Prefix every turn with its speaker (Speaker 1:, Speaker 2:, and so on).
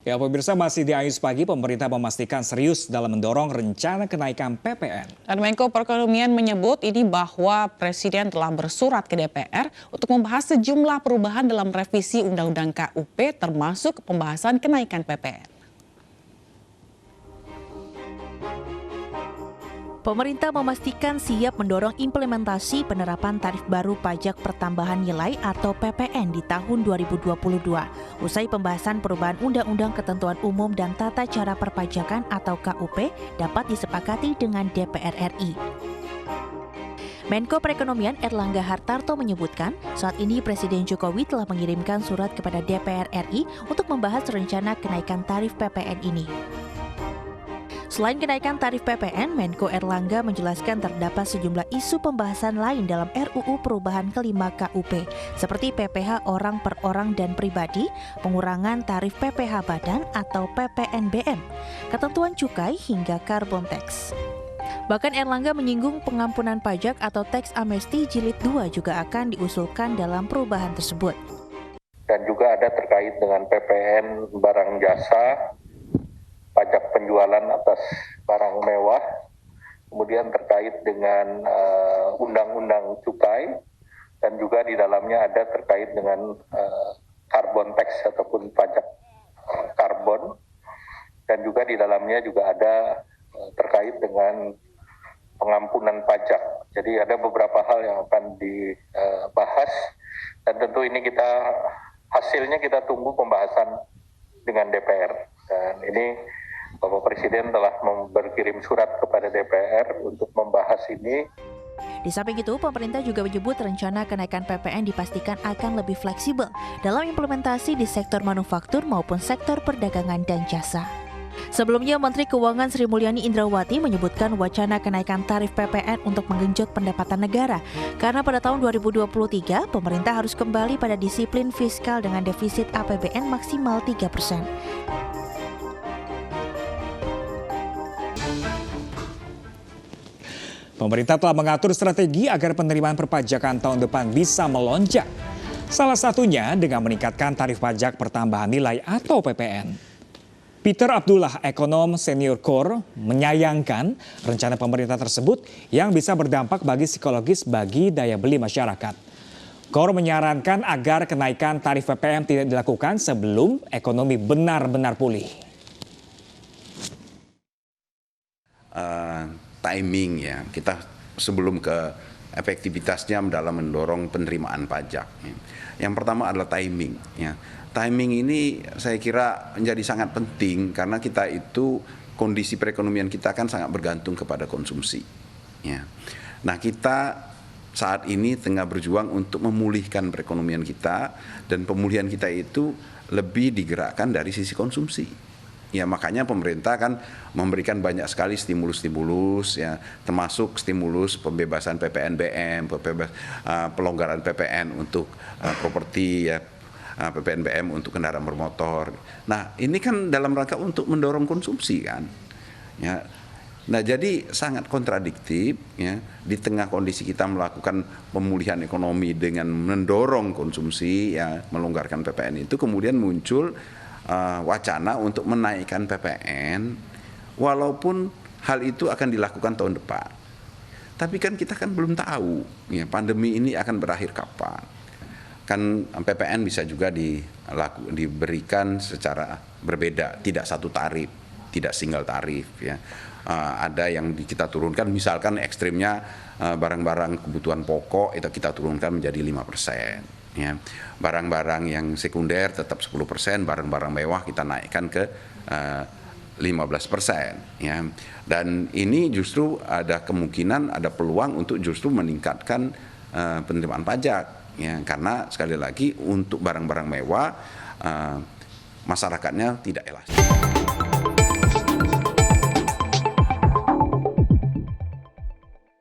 Speaker 1: Ya, pemirsa, masih di Ayus Pagi, pemerintah memastikan serius dalam mendorong rencana kenaikan PPN.
Speaker 2: Dan Menko Perekonomian menyebut ini bahwa Presiden telah bersurat ke DPR untuk membahas sejumlah perubahan dalam revisi Undang-Undang KUP termasuk pembahasan kenaikan PPN.
Speaker 3: Pemerintah memastikan siap mendorong implementasi penerapan tarif baru pajak pertambahan nilai atau PPN di tahun 2022, usai pembahasan perubahan Undang-Undang Ketentuan Umum dan Tata Cara Perpajakan atau KUP dapat disepakati dengan DPR RI. Menko Perekonomian Erlangga Hartarto menyebutkan, saat ini Presiden Jokowi telah mengirimkan surat kepada DPR RI untuk membahas rencana kenaikan tarif PPN ini. Selain kenaikan tarif PPN, Menko Erlangga menjelaskan terdapat sejumlah isu pembahasan lain dalam RUU perubahan kelima KUP, seperti PPh orang per orang dan pribadi, pengurangan tarif PPh badan atau PPNBM, ketentuan cukai hingga carbon tax. Bahkan Erlangga menyinggung pengampunan pajak atau tax amnesty jilid 2 juga akan diusulkan dalam perubahan tersebut.
Speaker 4: Dan juga ada terkait dengan PPN barang jasa, pajak penjualan atas barang mewah, kemudian terkait dengan undang-undang cukai, dan juga di dalamnya ada terkait dengan carbon tax ataupun pajak karbon, dan juga di dalamnya juga ada terkait dengan pengampunan pajak. Jadi ada beberapa hal yang akan dibahas, dan tentu ini hasilnya kita tunggu pembahasan dengan DPR. Dan ini Bapak Presiden telah berkirim surat kepada DPR untuk membahas ini.
Speaker 3: Di samping itu, pemerintah juga menyebut rencana kenaikan PPN dipastikan akan lebih fleksibel dalam implementasi di sektor manufaktur maupun sektor perdagangan dan jasa. Sebelumnya, Menteri Keuangan Sri Mulyani Indrawati menyebutkan wacana kenaikan tarif PPN untuk menggenjot pendapatan negara. Karena pada tahun 2023, pemerintah harus kembali pada disiplin fiskal dengan defisit APBN maksimal 3%.
Speaker 1: Pemerintah telah mengatur strategi agar penerimaan perpajakan tahun depan bisa melonjak. Salah satunya dengan meningkatkan tarif pajak pertambahan nilai atau PPN. Peter Abdullah, ekonom senior KOR, menyayangkan rencana pemerintah tersebut yang bisa berdampak bagi psikologis bagi daya beli masyarakat. KOR menyarankan agar kenaikan tarif PPN tidak dilakukan sebelum ekonomi benar-benar pulih.
Speaker 5: Timing ya, kita sebelum ke efektivitasnya dalam mendorong penerimaan pajak. Yang pertama adalah timing. Ya. Timing ini saya kira menjadi sangat penting karena kita itu kondisi perekonomian kita kan sangat bergantung kepada konsumsi. Ya. Nah, kita saat ini tengah berjuang untuk memulihkan perekonomian kita, dan pemulihan kita itu lebih digerakkan dari sisi konsumsi. Ya, makanya pemerintah kan memberikan banyak sekali stimulus-stimulus, ya, termasuk stimulus pembebasan PPNBM, pelonggaran PPN untuk properti, ya, PPNBM untuk kendaraan bermotor. Nah, ini kan dalam rangka untuk mendorong konsumsi kan. Ya. Nah, jadi sangat kontradiktif ya, di tengah kondisi kita melakukan pemulihan ekonomi dengan mendorong konsumsi, ya, melonggarkan PPN itu, kemudian muncul wacana untuk menaikkan PPN walaupun hal itu akan dilakukan tahun depan. Tapi kan kita kan belum tahu ya, pandemi ini akan berakhir kapan. Kan PPN bisa juga diberikan secara berbeda, tidak satu tarif, tidak single tarif ya. Ada yang kita turunkan, misalkan ekstrimnya barang-barang kebutuhan pokok itu kita turunkan menjadi 5%. Ya, barang-barang yang sekunder tetap 10%, barang-barang mewah kita naikkan ke 15%. Ya. Dan ini justru ada kemungkinan, ada peluang untuk justru meningkatkan penerimaan pajak. Ya, karena sekali lagi untuk barang-barang mewah masyarakatnya tidak elastis.